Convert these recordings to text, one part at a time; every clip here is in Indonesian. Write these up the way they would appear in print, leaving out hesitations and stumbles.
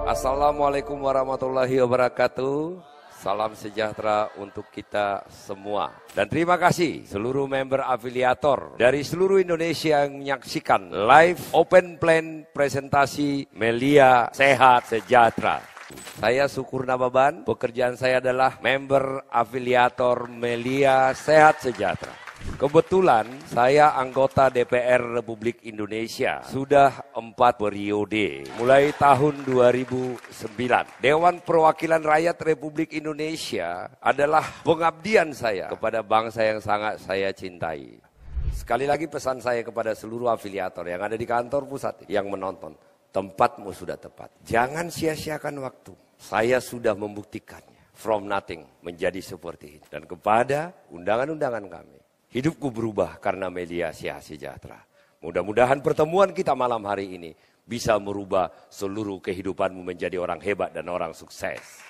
Assalamualaikum warahmatullahi wabarakatuh. Salam sejahtera untuk kita semua. Dan terima kasih seluruh member afiliator dari seluruh Indonesia yang menyaksikan live open plan presentasi Melia Sehat Sejahtera. Saya Syukur Nababan, pekerjaan saya adalah member afiliator Melia Sehat Sejahtera. Kebetulan saya anggota DPR Republik Indonesia sudah 4 periode, mulai tahun 2009. Dewan Perwakilan Rakyat Republik Indonesia adalah pengabdian saya kepada bangsa yang sangat saya cintai. Sekali lagi pesan saya kepada seluruh afiliator yang ada di kantor pusat yang menonton, tempatmu sudah tepat. Jangan sia-siakan waktu. Saya sudah membuktikannya. From nothing menjadi seperti ini. Dan kepada undangan-undangan kami, hidupku berubah karena Melia Sehat Sejahtera. Mudah-mudahan pertemuan kita malam hari ini bisa merubah seluruh kehidupanmu menjadi orang hebat dan orang sukses.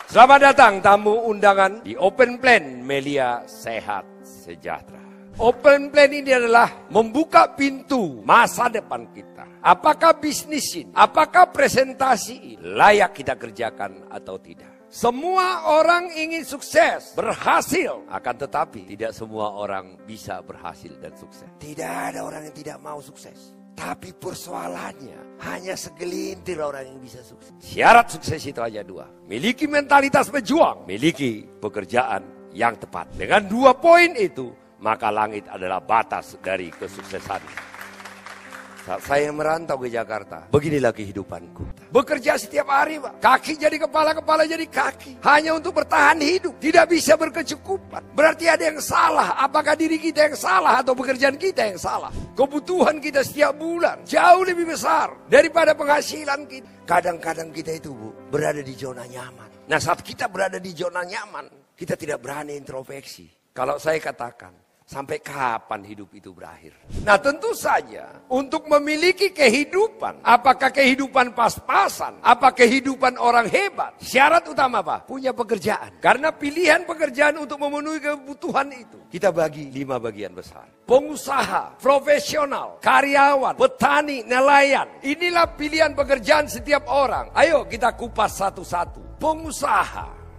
Selamat datang tamu undangan di Open Plan Melia Sehat Sejahtera. Open Plan ini adalah membuka pintu masa depan kita. Apakah bisnis ini, apakah presentasi ini layak kita kerjakan atau tidak? Semua orang ingin sukses, berhasil. Akan tetapi tidak semua orang bisa berhasil dan sukses. Tidak ada orang yang tidak mau sukses. Tapi persoalannya hanya segelintir orang yang bisa sukses. Syarat sukses itu hanya 2. Miliki mentalitas pejuang, miliki pekerjaan yang tepat. Dengan 2 poin itu, maka langit adalah batas dari kesuksesan. Saat saya merantau ke Jakarta, beginilah kehidupanku. Bekerja setiap hari, Pak. Kaki jadi kepala, kepala jadi kaki. Hanya untuk bertahan hidup. Tidak bisa berkecukupan. Berarti ada yang salah. Apakah diri kita yang salah atau pekerjaan kita yang salah? Kebutuhan kita setiap bulan jauh lebih besar daripada penghasilan kita. Kadang-kadang kita itu, Bu, berada di zona nyaman. Nah, saat kita berada di zona nyaman, kita tidak berani introspeksi. Kalau saya katakan, sampai kapan hidup itu berakhir? Nah, tentu saja untuk memiliki kehidupan, apakah kehidupan pas-pasan, apa kehidupan orang hebat, syarat utama apa? Punya pekerjaan. Karena pilihan pekerjaan untuk memenuhi kebutuhan itu kita bagi 5 bagian besar. Pengusaha, profesional, karyawan, petani, nelayan. Inilah pilihan pekerjaan setiap orang. Ayo kita kupas satu-satu.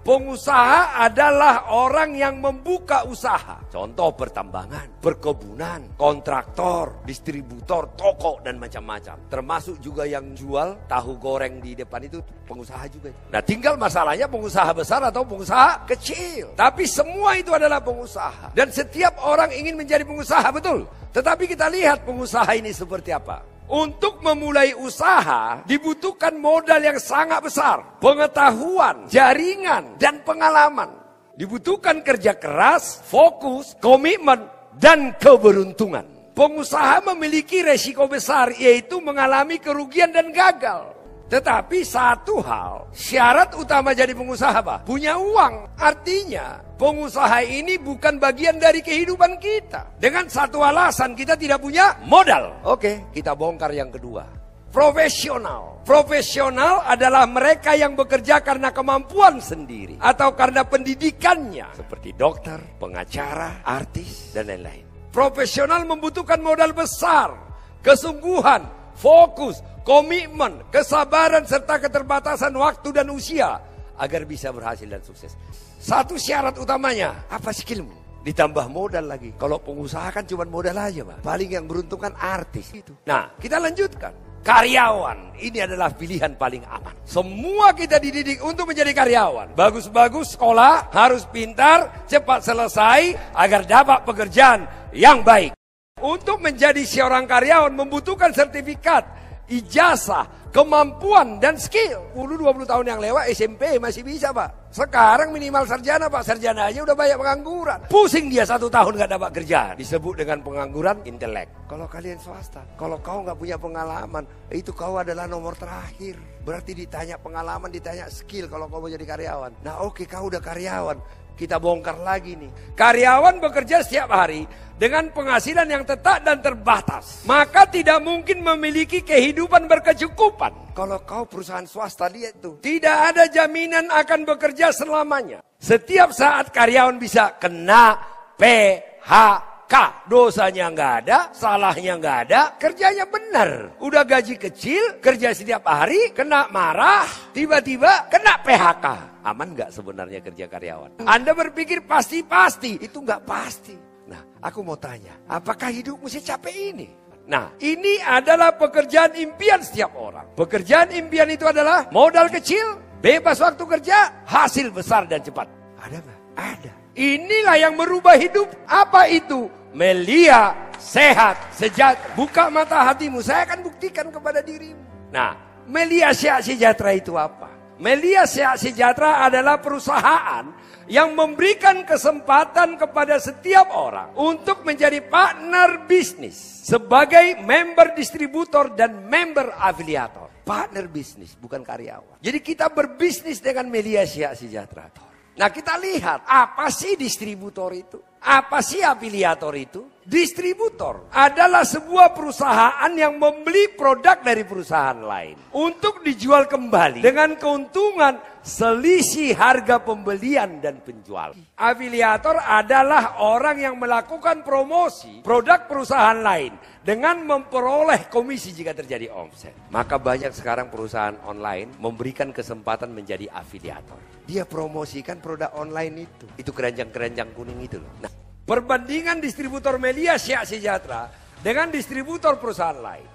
Pengusaha adalah orang yang membuka usaha. Contoh pertambangan, perkebunan, kontraktor, distributor, toko, dan macam-macam. Termasuk juga yang jual tahu goreng di depan itu pengusaha juga. Nah, tinggal masalahnya pengusaha besar atau pengusaha kecil. Tapi semua itu adalah pengusaha. Dan setiap orang ingin menjadi pengusaha, betul. Tetapi kita lihat pengusaha ini seperti apa. Untuk memulai usaha dibutuhkan modal yang sangat besar, pengetahuan, jaringan, dan pengalaman. Dibutuhkan kerja keras, fokus, komitmen, dan keberuntungan. Pengusaha memiliki resiko besar, yaitu mengalami kerugian dan gagal. Tetapi satu hal, syarat utama jadi pengusaha apa? Punya uang. Artinya pengusaha ini bukan bagian dari kehidupan kita. Dengan satu alasan, kita tidak punya modal. Oke, kita bongkar yang kedua. Profesional. Profesional adalah mereka yang bekerja karena kemampuan sendiri atau karena pendidikannya, seperti dokter, pengacara, artis, dan lain-lain. Profesional membutuhkan modal besar, kesungguhan, fokus, komitmen, kesabaran, serta keterbatasan waktu dan usia agar bisa berhasil dan sukses. Satu syarat utamanya, apa skillmu? Ditambah modal lagi. Kalau pengusaha kan cuma modal aja, Pak. Paling yang beruntung kan artis itu. Nah, kita lanjutkan. Karyawan, ini adalah pilihan paling aman. Semua kita dididik untuk menjadi karyawan. Bagus-bagus sekolah, harus pintar, cepat selesai agar dapat pekerjaan yang baik. Untuk menjadi seorang karyawan membutuhkan sertifikat, ijazah, kemampuan, dan skill. 10-20 tahun yang lewat SMP masih bisa, Pak. Sekarang minimal sarjana, Pak. Sarjana aja udah banyak pengangguran. Pusing dia 1 tahun gak dapat kerjaan. Disebut dengan pengangguran intelek. Kalau kalian swasta, kalau kau gak punya pengalaman, itu kau adalah nomor terakhir. Berarti ditanya pengalaman, ditanya skill kalau kau mau jadi karyawan. Nah oke, kau udah karyawan. Kita bongkar lagi nih. Karyawan bekerja setiap hari dengan penghasilan yang tetap dan terbatas. Maka tidak mungkin memiliki kehidupan berkecukupan. Kalau kau perusahaan swasta, lihat tuh. Tidak ada jaminan akan bekerja selamanya. Setiap saat karyawan bisa kena PHK. K, dosanya nggak ada, salahnya nggak ada, kerjanya benar. Udah gaji kecil, kerja setiap hari, kena marah, tiba-tiba kena PHK. Aman nggak sebenarnya kerja karyawan? Anda berpikir pasti-pasti, itu nggak pasti. Nah, aku mau tanya, apakah hidupmu secapek ini? Nah, ini adalah pekerjaan impian setiap orang. Pekerjaan impian itu adalah modal kecil, bebas waktu kerja, hasil besar dan cepat. Ada nggak? Ada. Inilah yang merubah hidup. Apa itu? Melia sehat sejahtera. Buka mata hatimu, saya akan buktikan kepada dirimu. Nah, Melia sehat sejahtera itu apa? Melia sehat sejahtera adalah perusahaan yang memberikan kesempatan kepada setiap orang untuk menjadi partner bisnis sebagai member distributor dan member afiliator. Partner bisnis, bukan karyawan. Jadi kita berbisnis dengan Melia sehat sejahtera. Nah, kita lihat apa sih distributor itu? Apa sih afiliator itu? Distributor adalah sebuah perusahaan yang membeli produk dari perusahaan lain untuk dijual kembali dengan keuntungan selisih harga pembelian dan penjualan. Afiliator adalah orang yang melakukan promosi produk perusahaan lain dengan memperoleh komisi jika terjadi omset. Maka banyak sekarang perusahaan online memberikan kesempatan menjadi afiliator. Dia promosikan produk online itu. Itu keranjang-keranjang kuning itu loh. Nah, perbandingan distributor Melia sehat sejahtera dengan distributor perusahaan lain.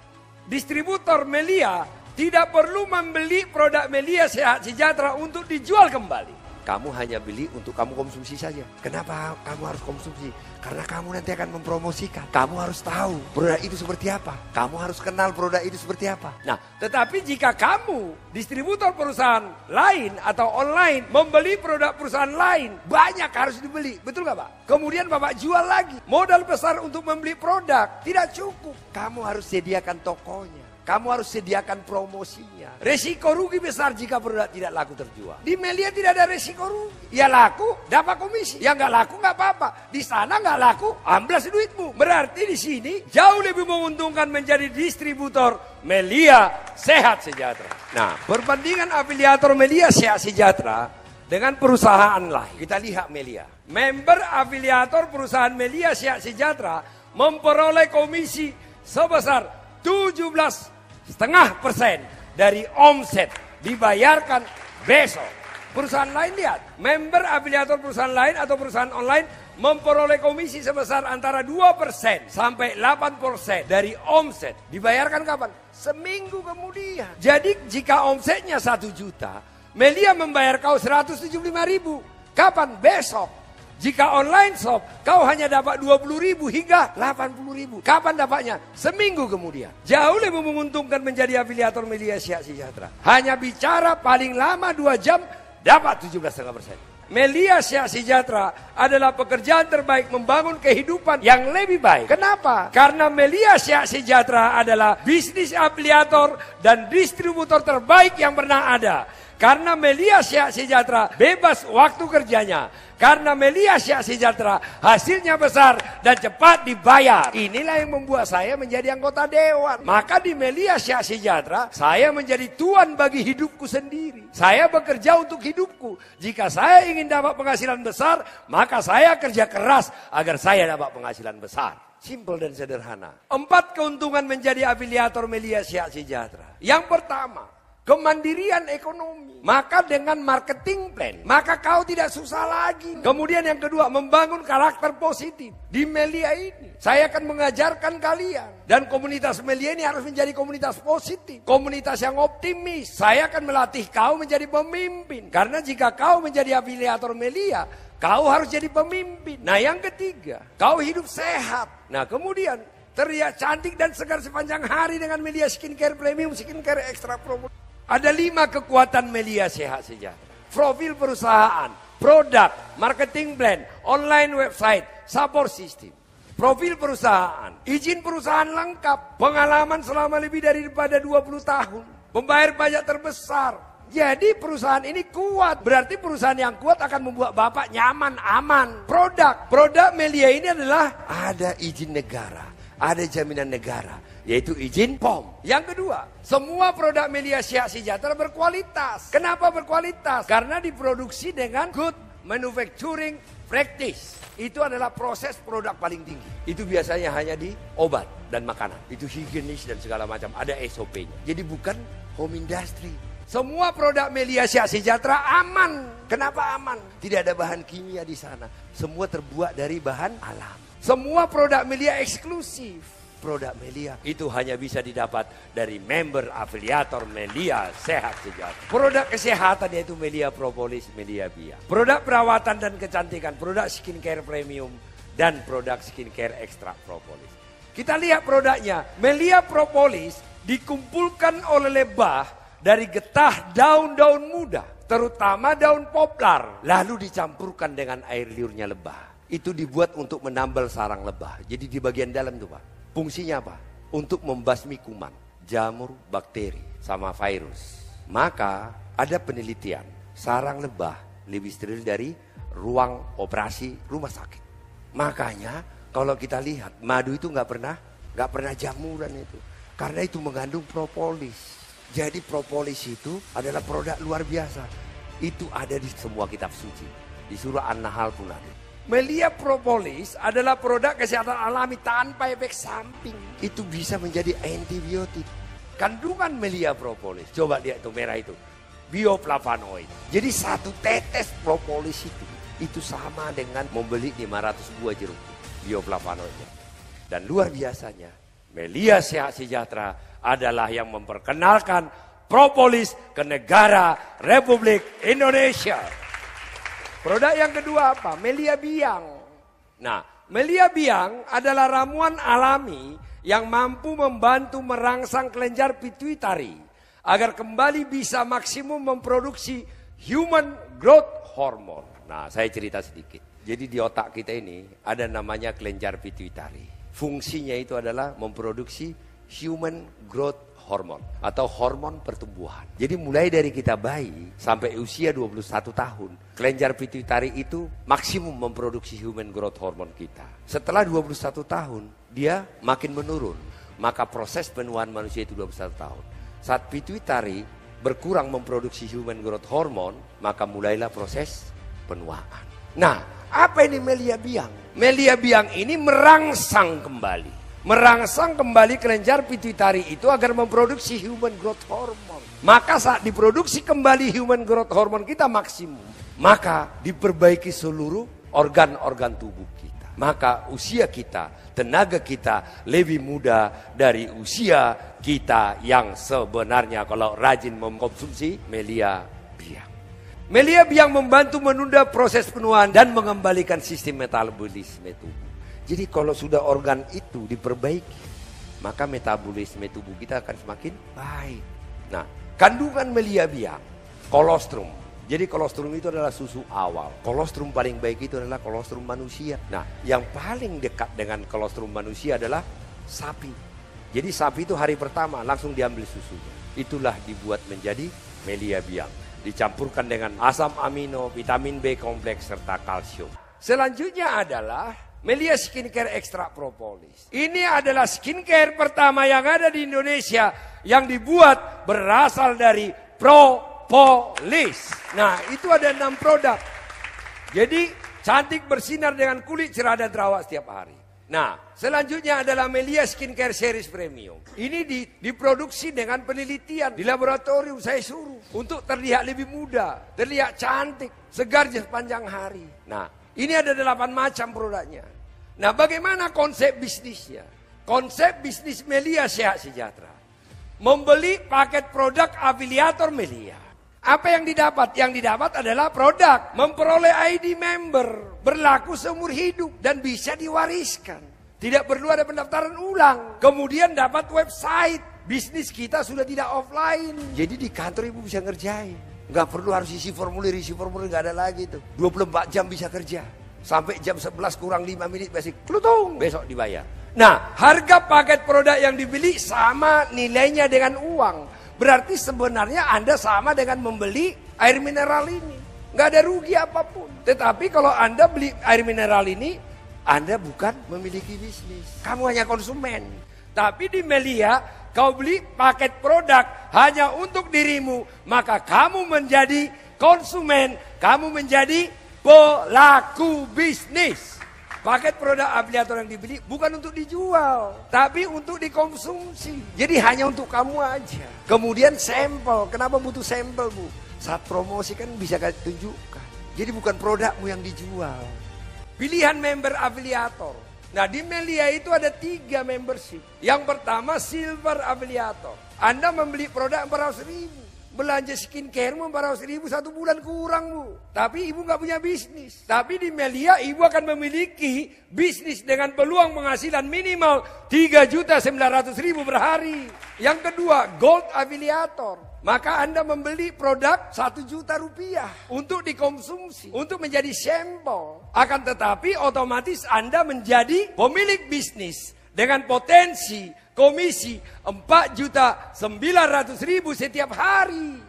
Distributor Melia tidak perlu membeli produk Melia sehat sejahtera untuk dijual kembali. Kamu hanya beli untuk kamu konsumsi saja. Kenapa kamu harus konsumsi? Karena kamu nanti akan mempromosikan. Kamu harus tahu produk itu seperti apa. Kamu harus kenal produk itu seperti apa. Nah, tetapi jika kamu distributor perusahaan lain atau online membeli produk perusahaan lain, banyak harus dibeli. Betul nggak Pak? Kemudian Bapak jual lagi. Modal besar untuk membeli produk tidak cukup. Kamu harus sediakan tokonya. Kamu harus sediakan promosinya. Resiko rugi besar jika produk tidak laku terjual. Di Melia tidak ada resiko rugi. Ya laku, dapat komisi. Ya nggak laku nggak apa-apa. Di sana nggak laku, amblas duitmu. Berarti di sini jauh lebih menguntungkan menjadi distributor Melia sehat sejahtera. Nah, perbandingan afiliator Melia sehat sejahtera dengan perusahaan lain. Kita lihat Melia. Member afiliator perusahaan Melia sehat sejahtera memperoleh komisi sebesar 17,5% dari omset dibayarkan besok. Perusahaan lain lihat, member afiliator perusahaan lain atau perusahaan online memperoleh komisi sebesar antara 2% sampai 8% dari omset. Dibayarkan kapan? Seminggu kemudian. Jadi jika omsetnya 1 juta, Melia membayar kau 175.000. Kapan? Besok. Jika online shop, kau hanya dapat 20.000 hingga 80.000. Kapan dapatnya? Seminggu kemudian. Jauh lebih menguntungkan menjadi afiliator Melia sehat sejahtera. Hanya bicara paling lama 2 jam, dapat 17,5%. Melia sehat sejahtera adalah pekerjaan terbaik membangun kehidupan yang lebih baik. Kenapa? Karena Melia sehat sejahtera adalah bisnis afiliator dan distributor terbaik yang pernah ada. Karena Melia sehat sejahtera bebas waktu kerjanya. Karena Melia sehat sejahtera hasilnya besar dan cepat dibayar. Inilah yang membuat saya menjadi anggota dewan. Maka di Melia sehat sejahtera saya menjadi tuan bagi hidupku sendiri. Saya bekerja untuk hidupku. Jika saya ingin dapat penghasilan besar, maka saya kerja keras agar saya dapat penghasilan besar. Simple dan sederhana. 4 keuntungan menjadi afiliator Melia sehat sejahtera. Yang pertama, kemandirian ekonomi. Maka dengan marketing plan, maka kau tidak susah lagi. Kemudian yang kedua, membangun karakter positif. Di Melia ini, saya akan mengajarkan kalian. Dan komunitas Melia ini harus menjadi komunitas positif. Komunitas yang optimis. Saya akan melatih kau menjadi pemimpin. Karena jika kau menjadi afiliator Melia, kau harus jadi pemimpin. Nah yang ketiga, kau hidup sehat. Nah kemudian, terlihat cantik dan segar sepanjang hari dengan Melia Skincare Premium, Skincare Extra Pro. Ada 5 kekuatan Melia sehat sejahtera. Profil perusahaan, produk, marketing plan, online website, support system. Profil perusahaan, izin perusahaan lengkap, pengalaman selama lebih daripada 20 tahun, pembayar pajak terbesar. Jadi perusahaan ini kuat, berarti perusahaan yang kuat akan membuat Bapak nyaman, aman. Produk Melia ini adalah ada izin negara, ada jaminan negara, yaitu izin POM. Yang kedua, semua produk Melia sehat sejahtera berkualitas. Kenapa berkualitas? Karena diproduksi dengan good manufacturing Practice itu adalah proses produk paling tinggi. Itu biasanya hanya di obat dan makanan. Itu higienis dan segala macam. Ada SOP-nya. Jadi bukan home industry. Semua produk Melia Sehat Sejahtera aman. Kenapa aman? Tidak ada bahan kimia di sana. Semua terbuat dari bahan alam. Semua produk Melia eksklusif. Produk Melia itu hanya bisa didapat dari member afiliator Melia Sehat Sejahtera. Produk kesehatan yaitu Melia Propolis, Melia Biang. Produk perawatan dan kecantikan, produk skincare premium dan produk skincare ekstra propolis. Kita lihat produknya. Melia Propolis dikumpulkan oleh lebah dari getah daun-daun muda, terutama daun poplar, lalu dicampurkan dengan air liurnya lebah. Itu dibuat untuk menambal sarang lebah. Jadi di bagian dalam tuh Pak. Fungsinya apa? Untuk membasmi kuman, jamur, bakteri, sama virus. Maka ada penelitian, sarang lebah lebih steril dari ruang operasi rumah sakit. Makanya kalau kita lihat madu itu nggak pernah jamuran itu, karena itu mengandung propolis. Jadi propolis itu adalah produk luar biasa. Itu ada di semua kitab suci, di surah An-Nahl pun ada. Melia Propolis adalah produk kesehatan alami tanpa efek samping. Itu bisa menjadi antibiotik. Kandungan Melia Propolis, coba lihat itu merah itu, bioflavonoid. Jadi satu tetes propolis itu sama dengan membeli 500 buah jeruk bioflavonoidnya. Dan luar biasanya, Melia Sehat Sejahtera adalah yang memperkenalkan propolis ke negara Republik Indonesia. Produk yang kedua apa? Melia Biang. Nah, Melia Biang adalah ramuan alami yang mampu membantu merangsang kelenjar pituitari agar kembali bisa maksimum memproduksi human growth hormone. Nah, saya cerita sedikit. Jadi di otak kita ini ada namanya kelenjar pituitari. Fungsinya itu adalah memproduksi human growth hormone atau hormon pertumbuhan. Jadi mulai dari kita bayi sampai usia 21 tahun, kelenjar pituitari itu maksimum memproduksi human growth hormone kita. Setelah 21 tahun, dia makin menurun. Maka proses penuaan manusia itu 21 tahun. Saat pituitari berkurang memproduksi human growth hormone, maka mulailah proses penuaan. Nah, apa ini Melia Biang? Melia Biang ini merangsang kembali kelenjar pituitari itu agar memproduksi human growth hormone. Maka saat diproduksi kembali human growth hormone kita maksimum, maka diperbaiki seluruh organ-organ tubuh kita. Maka usia kita, tenaga kita lebih muda dari usia kita yang sebenarnya kalau rajin mengkonsumsi Melia Biang. Melia Biang membantu menunda proses penuaan dan mengembalikan sistem metabolisme tubuh. Jadi kalau sudah organ itu diperbaiki, maka metabolisme tubuh kita akan semakin baik. Nah, kandungan Melia Biang, kolostrum. Jadi kolostrum itu adalah susu awal. Kolostrum paling baik itu adalah kolostrum manusia. Nah, yang paling dekat dengan kolostrum manusia adalah sapi. Jadi sapi itu hari pertama langsung diambil susunya. Itulah dibuat menjadi Melia Biang. Dicampurkan dengan asam amino, vitamin B kompleks, serta kalsium. Selanjutnya adalah Melia Skincare Extra Propolis. Ini adalah skincare pertama yang ada di Indonesia yang dibuat berasal dari propolis. Nah, itu ada 6 produk. Jadi cantik bersinar dengan kulit cerah dan terawat setiap hari. Nah, selanjutnya adalah Melia Skincare Series Premium. Ini diproduksi dengan penelitian di laboratorium saya suruh untuk terlihat lebih muda, terlihat cantik, segar sepanjang hari. Nah, ini ada 8 macam produknya. Nah, bagaimana konsep bisnisnya? Konsep bisnis Melia Sehat Sejahtera. Membeli paket produk afiliator Melia. Apa yang didapat? Yang didapat adalah produk. Memperoleh ID member. Berlaku seumur hidup. Dan bisa diwariskan. Tidak perlu ada pendaftaran ulang. Kemudian dapat website. Bisnis kita sudah tidak offline. Jadi di kantor ibu bisa ngerjain. Nggak perlu harus isi formulir nggak ada lagi tuh. 24 jam bisa kerja. Sampai jam 11 kurang 5 menit masih klutung. Besok dibayar. Nah, harga paket produk yang dibeli sama nilainya dengan uang. Berarti sebenarnya Anda sama dengan membeli air mineral ini. Nggak ada rugi apapun. Tetapi kalau Anda beli air mineral ini, Anda bukan memiliki bisnis. Kamu hanya konsumen. Tapi di Melia, kau beli paket produk hanya untuk dirimu, maka kamu menjadi konsumen, kamu menjadi pelaku bisnis. Paket produk afiliator yang dibeli bukan untuk dijual, tapi untuk dikonsumsi. Jadi hanya untuk kamu aja. Kemudian sampel. Kenapa butuh sampel, Bu? Saat promosi kan bisa tunjukkan. Jadi bukan produkmu yang dijual. Pilihan member afiliator. Nah, di Melia itu ada 3 membership. Yang pertama silver afiliator. Anda membeli produk 400.000. Belanja skincare 400.000 1 bulan kurang, Bu. Tapi ibu nggak punya bisnis. Tapi di Melia ibu akan memiliki bisnis dengan peluang penghasilan minimal 3.900.000 per hari. Yang kedua, gold afiliator. Maka Anda membeli produk 1 juta rupiah untuk dikonsumsi, untuk menjadi sampel. Akan tetapi otomatis Anda menjadi pemilik bisnis dengan potensi komisi 4.900.000 setiap hari.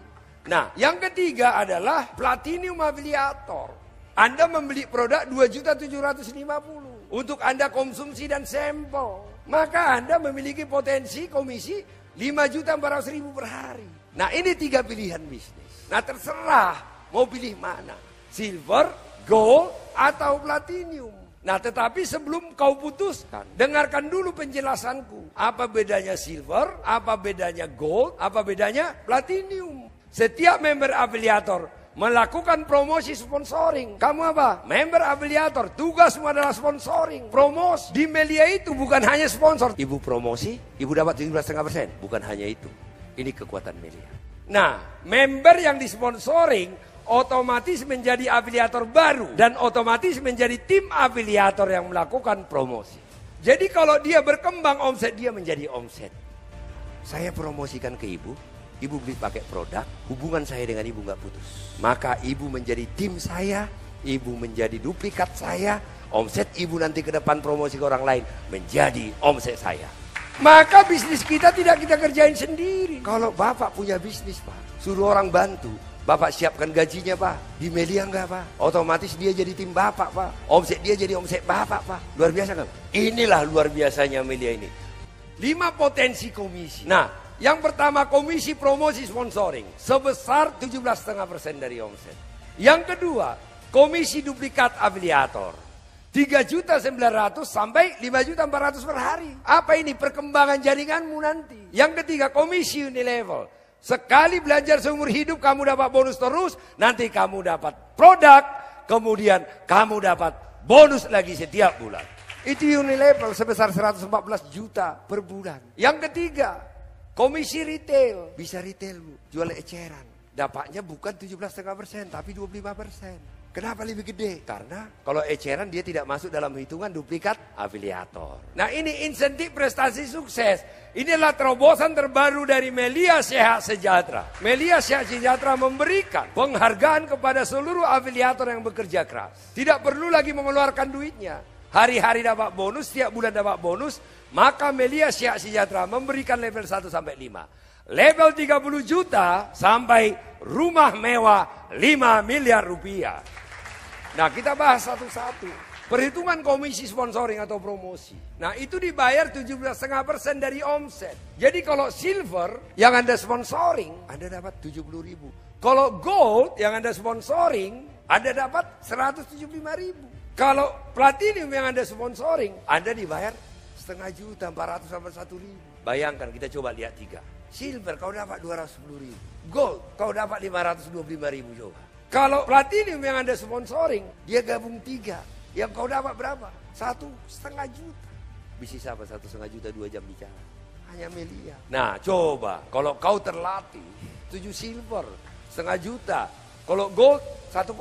Nah, yang ketiga adalah platinum afiliator. Anda membeli produk 2.750.000 untuk Anda konsumsi dan sampel. Maka Anda memiliki potensi komisi 5.400.000 per hari. Nah, ini 3 pilihan bisnis. Nah, terserah mau pilih mana. Silver, gold, atau platinum. Nah, tetapi sebelum kau putuskan, dengarkan dulu penjelasanku. Apa bedanya silver, apa bedanya gold, apa bedanya platinum. Setiap member afiliator melakukan promosi sponsoring. Kamu apa? Member afiliator, tugasmu adalah sponsoring. Promosi. Di Melia itu bukan hanya sponsor. Ibu promosi, ibu dapat 17,5%. Bukan hanya itu. Ini kekuatan Melia. Nah, member yang disponsoring otomatis menjadi afiliator baru dan otomatis menjadi tim afiliator yang melakukan promosi. Jadi kalau dia berkembang omset, dia menjadi omset. Saya promosikan ke ibu, ibu beli pakai produk, hubungan saya dengan ibu nggak putus. Maka ibu menjadi tim saya, ibu menjadi duplikat saya, omset ibu nanti ke depan promosi ke orang lain menjadi omset saya. Maka bisnis kita tidak kita kerjain sendiri. Kalau bapak punya bisnis, Pak, suruh orang bantu. Bapak siapkan gajinya, Pak. Di Melia enggak, Pak. Otomatis dia jadi tim Bapak, Pak. Omset dia jadi omset Bapak, Pak. Luar biasa kan? Inilah luar biasanya Melia ini. 5 potensi komisi. Nah, yang pertama komisi promosi sponsoring. Sebesar 17,5% dari omset. Yang kedua, komisi duplikat afiliator. 3.900.000 sampai 5.400.000 per hari. Apa ini? Perkembangan jaringanmu nanti. Yang ketiga, komisi unilevel. Sekali belajar seumur hidup kamu dapat bonus terus. Nanti kamu dapat produk. Kemudian kamu dapat bonus lagi setiap bulan. Itu unilevel sebesar 114 juta per bulan. Yang ketiga, komisi retail. Bisa retail, Bu. Jual eceran. Dapatnya bukan 17,5% tapi 25%. Kenapa lebih gede? Karena kalau eceran dia tidak masuk dalam hitungan duplikat afiliator. Nah, ini insentif prestasi sukses. Inilah terobosan terbaru dari Melia Sehat Sejahtera. Melia Sehat Sejahtera memberikan penghargaan kepada seluruh afiliator yang bekerja keras. Tidak perlu lagi mengeluarkan duitnya. Hari-hari dapat bonus, setiap bulan dapat bonus. Maka Melia Sehat Sejahtera memberikan level 1 sampai 5. Level 30 juta sampai rumah mewah 5 miliar rupiah. Nah, kita bahas satu-satu. Perhitungan komisi sponsoring atau promosi. Nah, itu dibayar 17,5% dari omset. Jadi kalau silver yang Anda sponsoring, Anda dapat 70.000. Kalau gold yang Anda sponsoring, Anda dapat 175.000. Kalau platinum yang Anda sponsoring, Anda dibayar setengah juta, 400 sampai 1.000. Bayangkan, kita coba lihat 3. Silver kau dapat 210.000. Gold kau dapat 525.000 coba. Kalau platinum yang Anda sponsoring, dia gabung 3. Yang kau dapat berapa? 1,5 juta. Bisnis apa 1,5 juta 2 jam bicara? Hanya Melia. Nah, coba kalau kau terlatih 7 silver 0,5 juta. Kalau gold 1,2.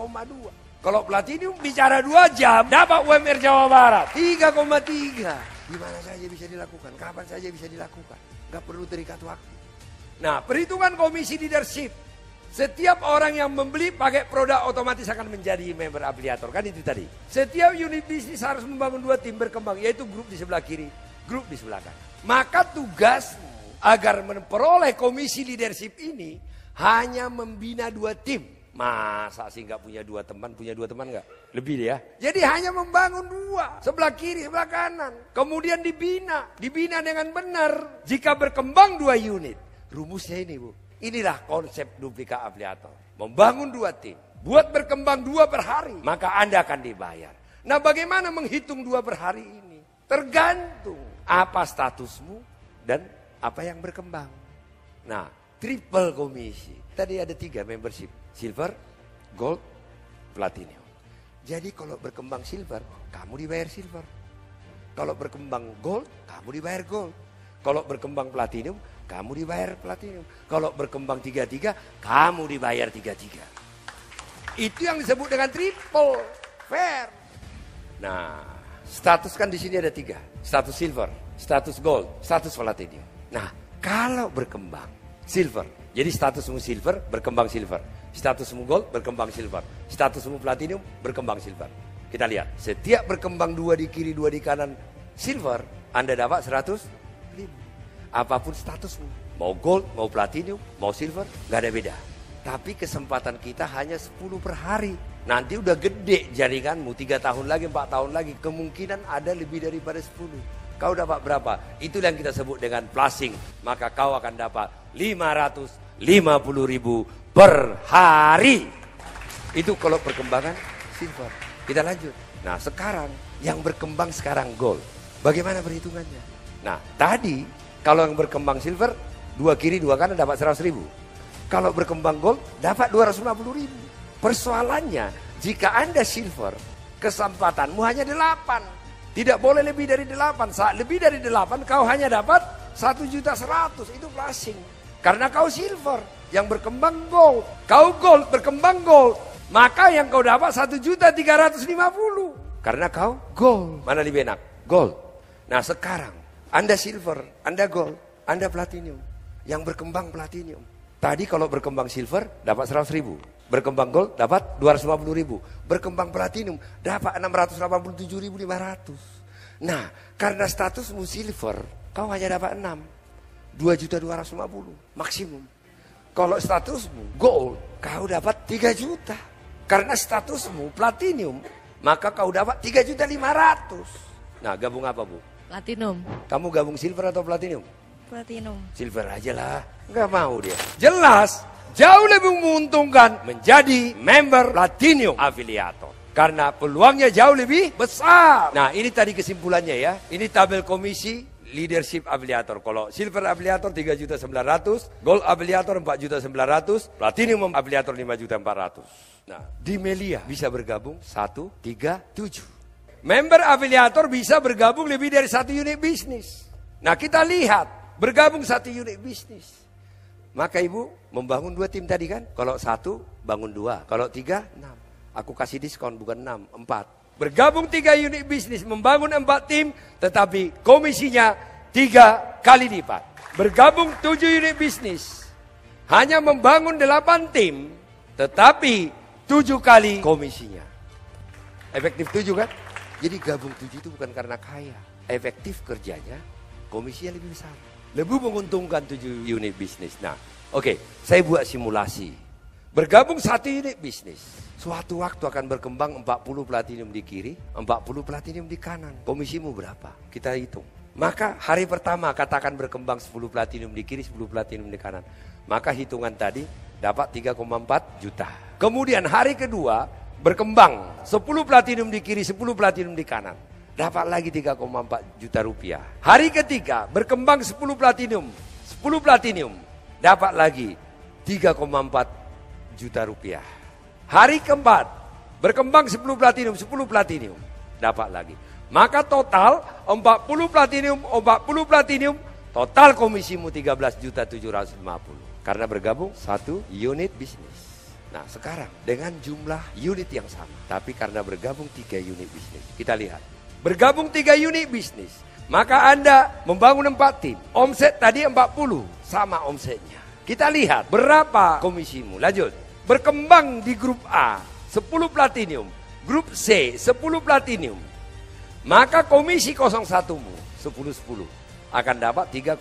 Kalau platinum bicara 2 jam dapat UMR Jawa Barat 3,3. Di mana saja bisa dilakukan, kapan saja bisa dilakukan. Gak perlu terikat waktu. Nah, perhitungan komisi leadership. Setiap orang yang membeli pakai produk otomatis akan menjadi member afiliator. Kan itu tadi. Setiap unit bisnis harus membangun 2 tim berkembang. Yaitu grup di sebelah kiri, grup di sebelah kanan. Maka tugasmu agar memperoleh komisi leadership ini hanya membina 2 tim. Masa sih gak punya 2 teman? Punya 2 teman gak? Lebih deh ya. Jadi hanya membangun 2. Sebelah kiri, sebelah kanan. Kemudian dibina. Dibina dengan benar. Jika berkembang 2 unit. Rumusnya ini, Bu. Inilah konsep duplika afiliator. Membangun 2 tim. buat berkembang 2 per hari, maka Anda akan dibayar. Nah, bagaimana menghitung 2 per hari ini? Tergantung apa statusmu dan apa yang berkembang. Nah, triple komisi. Tadi ada 3 membership, silver, gold, platinum. Jadi kalau berkembang silver, kamu dibayar silver. Kalau berkembang gold, kamu dibayar gold. Kalau berkembang platinum, kamu dibayar platinum. Kalau berkembang 33, kamu dibayar 33. Itu yang disebut dengan triple fair. Nah, status kan di sini ada 3. Status silver, status gold, status platinum. Nah, kalau berkembang silver, jadi statusmu silver, berkembang silver. Statusmu gold, berkembang silver. Statusmu platinum, berkembang silver. Kita lihat, setiap berkembang 2 di kiri, 2 di kanan silver, Anda dapat 100.000. Apapun statusmu, mau gold, mau platinum, mau silver, gak ada beda. Tapi kesempatan kita hanya 10 per hari. Nanti udah gede jaringanmu, 3 tahun lagi, 4 tahun lagi, kemungkinan ada lebih daripada 10. Kau dapat berapa? Itu yang kita sebut dengan plusing. Maka kau akan dapat 550.000 per hari. Itu kalau perkembangan silver. Kita lanjut. Nah, sekarang yang berkembang sekarang gold. Bagaimana perhitungannya? Nah, tadi kalau yang berkembang silver, 2 kiri 2 kanan dapat 100.000. Kalau berkembang gold dapat 250.000. Persoalannya, jika Anda silver, kesempatanmu hanya 8. Tidak boleh lebih dari 8. Saat lebih dari 8, kau hanya dapat 1.100.000. Itu plusing. Karena kau silver. Yang berkembang gold. Kau gold, berkembang gold. Maka yang kau dapat 1.350.000. Karena kau gold. Mana lebih enak? Gold. Nah, sekarang Anda silver, Anda gold, Anda platinum. Yang berkembang platinum. Tadi kalau berkembang silver dapat 100.000. Berkembang gold dapat 250.000. Berkembang platinum dapat 687.500. Nah, karena statusmu silver, kau hanya dapat 6. 2.250.000 maksimum. Kalau statusmu gold, kau dapat 3 juta. Karena statusmu platinum, maka kau dapat 3.500.000. Nah, gabung apa, Bu? Platinum. Kamu gabung silver atau platinum? Platinum. Silver aja lah. Nggak mau dia. Jelas, jauh lebih menguntungkan menjadi member platinum afiliator. Karena peluangnya jauh lebih besar. Nah, ini tadi kesimpulannya ya. Ini tabel komisi leadership afiliator. Kalau silver afiliator 3.900.000, gold afiliator 4.900.000, platinum afiliator 5.400.000. Nah, di Melia bisa bergabung 1, 3, 7. Member afiliator bisa bergabung lebih dari 1 unit bisnis. Nah, kita lihat bergabung 1 unit bisnis. Maka Ibu membangun 2 tim tadi kan? Kalau 1 bangun 2, kalau 3 6. Aku kasih diskon bukan 6, 4. Bergabung 3 unit bisnis, membangun 4 tim, tetapi komisinya 3 kali lipat. Bergabung 7 unit bisnis, hanya membangun 8 tim, tetapi 7 kali komisinya. Efektif 7 kan? Jadi gabung 7 itu bukan karena kaya. Efektif kerjanya, komisinya lebih besar. Lebih menguntungkan 7 unit bisnis. Nah, oke, saya buat simulasi. Bergabung 1 unit bisnis, suatu waktu akan berkembang 40 platinum di kiri, 40 platinum di kanan. Komisimu berapa? Kita hitung. Maka hari pertama katakan berkembang 10 platinum di kiri, 10 platinum di kanan. Maka hitungan tadi dapat 3,4 juta. Kemudian hari kedua berkembang 10 platinum di kiri, 10 platinum di kanan. Dapat lagi 3,4 juta rupiah. Hari ketiga berkembang 10 platinum, 10 platinum. Dapat lagi 3,4 juta rupiah. Hari keempat berkembang 10 platinum, 10 platinum. Dapat lagi. Maka total 40 platinum, 40 platinum. Total komisimu 13.750.000. Karena bergabung 1 unit bisnis. Nah, sekarang dengan jumlah unit yang sama, tapi karena bergabung 3 unit bisnis. Kita lihat. Bergabung 3 unit bisnis, maka Anda membangun 4 tim. Omset tadi 40, sama omsetnya. Kita lihat berapa komisimu. Lanjut. Berkembang di grup A 10 platinum, grup C 10 platinum. Maka komisi 01mu 10-10 akan dapat 3,4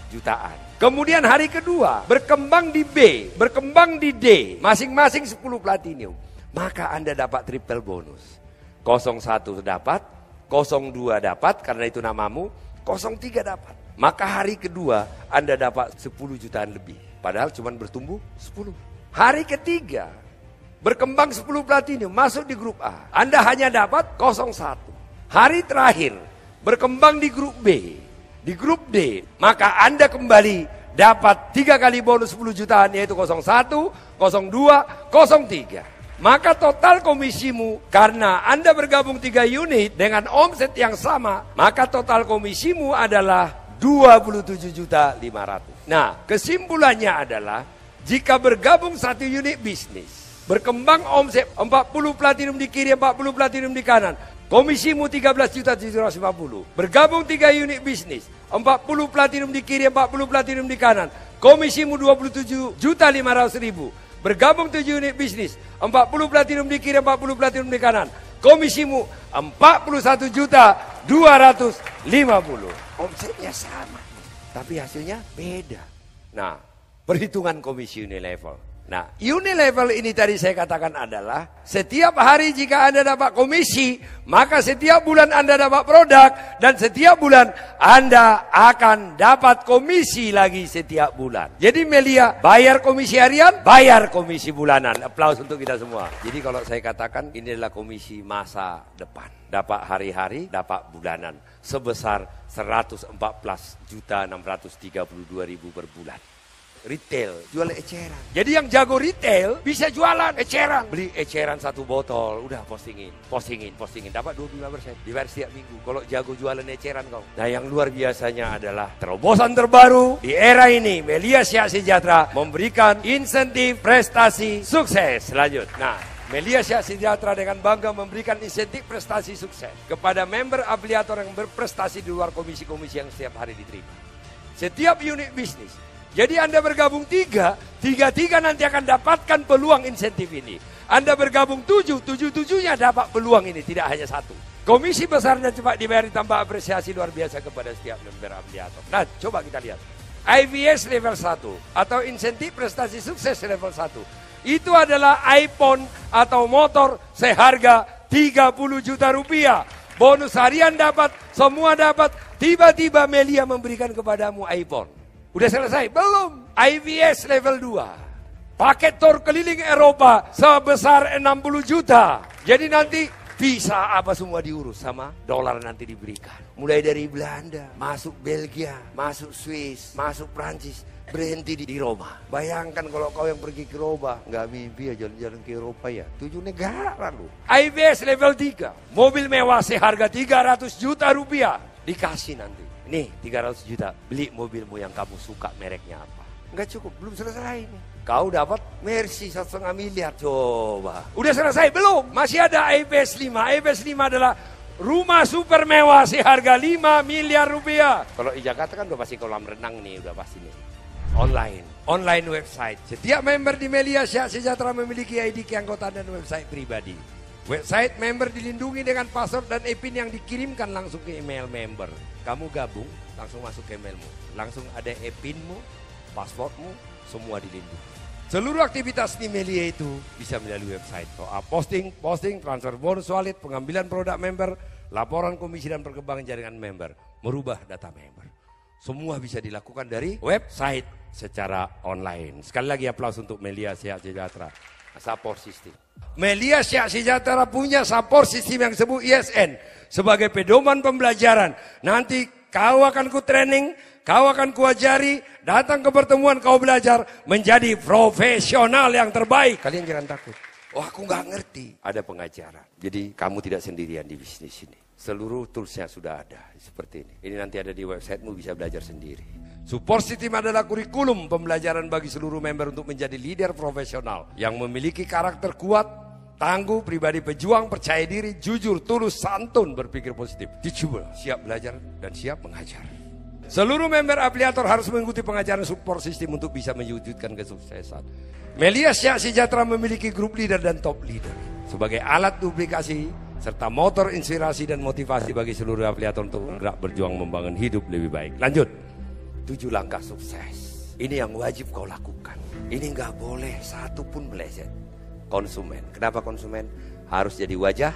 jutaan. Kemudian hari kedua berkembang di B, berkembang di D, masing-masing 10 platinum. Maka Anda dapat triple bonus. 01 dapat, 02 dapat karena itu namamu, 03 dapat. Maka hari kedua Anda dapat 10 jutaan lebih. Padahal cuma bertumbuh 10. Hari ketiga berkembang 10 platinum, masuk di grup A. Anda hanya dapat 01. Hari terakhir, berkembang di grup B, di grup D, maka Anda kembali dapat 3 kali bonus 10 jutaan, yaitu 01, 02, 03. Maka total komisimu, karena Anda bergabung 3 unit dengan omset yang sama, maka total komisimu adalah 27.500.000. Nah, kesimpulannya adalah, jika bergabung 1 unit bisnis, berkembang omset 40 platinum di kiri, 40 platinum di kanan, komisimu 13.750. Bergabung 3 unit bisnis, 40 platinum di kiri, 40 platinum di kanan, komisimu 27.500.000. Bergabung 7 unit bisnis, 40 platinum di kiri, 40 platinum di kanan, komisimu 41.250. Omsetnya sama, tapi hasilnya beda. Nah, perhitungan komisi Unilevel. Nah, Unilevel ini tadi saya katakan adalah setiap hari jika Anda dapat komisi, maka setiap bulan Anda dapat produk, dan setiap bulan Anda akan dapat komisi lagi setiap bulan. Jadi Melia bayar komisi harian, bayar komisi bulanan. Aplaus untuk kita semua. Jadi kalau saya katakan ini adalah komisi masa depan. Dapat hari-hari, dapat bulanan sebesar 114.632.000 per bulan. Retail, jual eceran. Jadi yang jago retail bisa jualan eceran. Beli eceran 1 botol, udah postingin. Dapat 25%. Dibayar setiap minggu. Kalau jago jualan eceran kau. Nah, yang luar biasanya adalah terobosan terbaru di era ini. Melia Siap Sejahtera memberikan insentif prestasi sukses. Lanjut. Nah, Melia Siap Sejahtera dengan bangga memberikan insentif prestasi sukses kepada member afiliator yang berprestasi di luar komisi-komisi yang setiap hari diterima. Setiap unit bisnis. Jadi Anda bergabung 3 nanti akan dapatkan peluang insentif ini. Anda bergabung 7-nya dapat peluang ini, tidak hanya 1. Komisi besarnya cepat dibayar, ditambah apresiasi luar biasa kepada setiap member afiliator. Nah, coba kita lihat. IVS level 1 atau insentif prestasi sukses level 1. Itu adalah iPhone atau motor seharga 30 juta rupiah. Bonus harian dapat, semua dapat. Tiba-tiba Melia memberikan kepadamu iPhone. Udah selesai? Belum. IVS level 2. Paket tour keliling Eropa sebesar 60 juta. Jadi nanti visa apa semua diurus sama dolar nanti diberikan. Mulai dari Belanda, masuk Belgia, masuk Swiss, masuk Prancis, berhenti di Roma. Bayangkan kalau kau yang pergi ke Roma, nggak mimpi ya jalan-jalan ke Eropa ya. 7 negara lu. IVS level 3. Mobil mewah seharga 300 juta rupiah. Dikasih nanti. Nih 300 juta, beli mobilmu yang kamu suka, mereknya apa? Enggak cukup, belum selesai ini. Kau dapat Mercy 1,5 miliar, coba. Udah selesai? Belum, masih ada IPS 5. IPS 5 adalah rumah super mewah seharga 5 miliar rupiah. Kalau di Jakarta kan udah pasti kolam renang nih, udah pasti nih. Online website. Setiap member di Melia Siap Sejahtera memiliki ID keanggotaan dan website pribadi. Website member dilindungi dengan password dan PIN yang dikirimkan langsung ke email member. Kamu gabung, langsung masuk ke emailmu. Langsung ada PIN-mu, passwordmu, semua dilindungi. Seluruh aktivitas di Melia itu bisa melalui website. Posting, transfer bonus wallet, pengambilan produk member, laporan komisi dan perkembangan jaringan member, merubah data member. Semua bisa dilakukan dari website secara online. Sekali lagi aplaus untuk Melia Siap Sejahtera. Support system. Melia Siap Sejahtera punya support system yang disebut ISN sebagai pedoman pembelajaran. Nanti kau akan ku training, kau akan ku ajari, datang ke pertemuan kau belajar menjadi profesional yang terbaik. Kalian jangan takut. Oh, aku nggak ngerti. Ada pengacara. Jadi kamu tidak sendirian di bisnis ini. Seluruh toolsnya sudah ada seperti ini. Ini nanti ada di websitemu, bisa belajar sendiri. Support system adalah kurikulum pembelajaran bagi seluruh member untuk menjadi leader profesional yang memiliki karakter kuat, tangguh, pribadi pejuang, percaya diri, jujur, tulus, santun, berpikir positif, teachable, siap belajar dan siap mengajar. Seluruh member afiliator harus mengikuti pengajaran support system untuk bisa mewujudkan kesuksesan. Melia Siap Sejahtera memiliki grup leader dan top leader sebagai alat duplikasi serta motor inspirasi dan motivasi bagi seluruh afiliator untuk bergerak berjuang membangun hidup lebih baik. Lanjut. 7 langkah sukses. Ini yang wajib kau lakukan. Ini nggak boleh satu pun meleset. Konsumen. Kenapa konsumen? Harus jadi wajah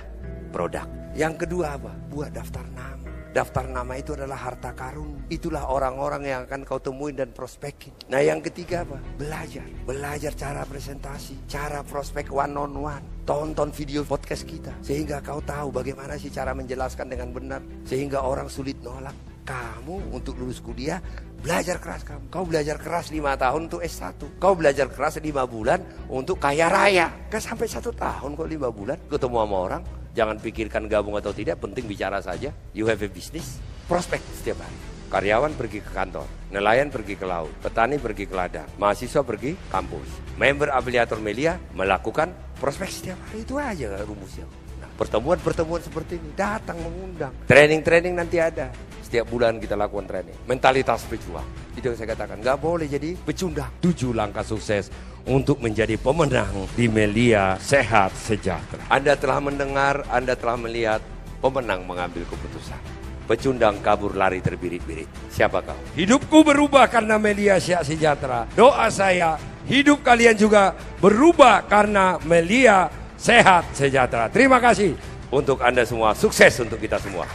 produk. Yang kedua apa? Buat daftar nama. Daftar nama itu adalah harta karun. Itulah orang-orang yang akan kau temuin dan prospekin. Nah yang ketiga apa? Belajar. Belajar cara presentasi, cara prospek one on one. Tonton video podcast kita sehingga kau tahu bagaimana sih cara menjelaskan dengan benar sehingga orang sulit nolak. Kamu untuk lulus kuliah belajar keras kamu. Kau belajar keras 5 tahun untuk S1. Kau belajar keras 5 bulan untuk kaya raya. Kan sampai 1 tahun kok 5 bulan ketemu sama orang. Jangan pikirkan gabung atau tidak, penting bicara saja. You have a business. Prospek setiap hari. Karyawan pergi ke kantor, nelayan pergi ke laut, petani pergi ke ladang, mahasiswa pergi kampus. Member afiliator Melia melakukan prospek setiap hari. Itu aja rumusnya. Nah, pertemuan-pertemuan seperti ini datang mengundang. Training-training nanti ada. Setiap bulan kita lakukan training. Mentalitas pejuang. Itu yang saya katakan. Gak boleh jadi pecundang. 7 langkah sukses untuk menjadi pemenang di Melia Sehat Sejahtera. Anda telah mendengar, Anda telah melihat pemenang mengambil keputusan. Pecundang kabur lari terbirit-birit. Siapa kau? Hidupku berubah karena Melia Sehat Sejahtera. Doa saya, hidup kalian juga berubah karena Melia Sehat Sejahtera. Terima kasih untuk Anda semua. Sukses untuk kita semua.